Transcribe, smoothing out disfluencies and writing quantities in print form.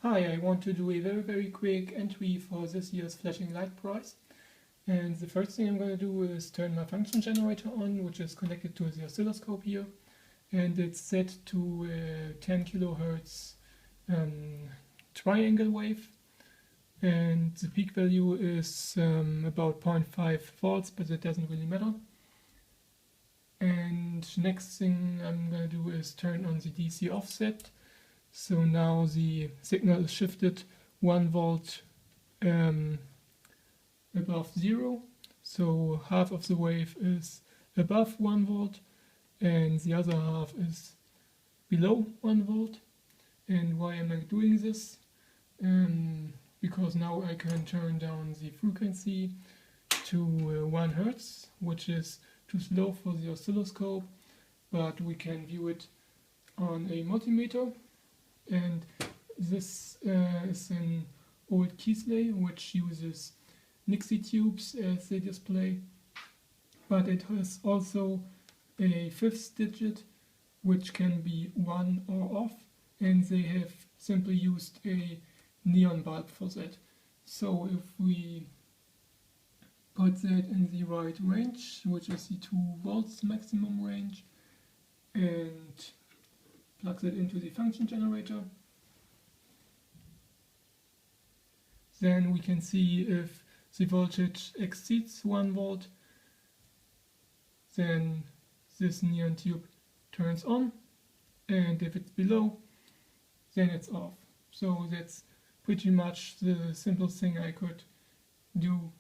Hi, I want to do a very quick entry for this year's flashing light price. And the first thing I'm going to do is turn my function generator on, which is connected to the oscilloscope here. And it's set to 10 kilohertz triangle wave. And the peak value is about 0.5 volts, but it doesn't really matter. And next thing I'm going to do is turn on the DC offset. So now the signal is shifted 1 volt above 0. So half of the wave is above 1 volt and the other half is below 1 volt. And why am I doing this? Because now I can turn down the frequency to 1 Hertz, which is too slow for the oscilloscope, but we can view it on a multimeter. And this is an old Keithley, which uses Nixie tubes as the display, but it has also a 5th digit, which can be on or off, and they have simply used a neon bulb for that. So if we put that in the right range, which is the 2 volts maximum range, and plug it into the function generator, then we can see if the voltage exceeds 1 volt, then this neon tube turns on, and if it's below, then it's off. So that's pretty much the simplest thing I could do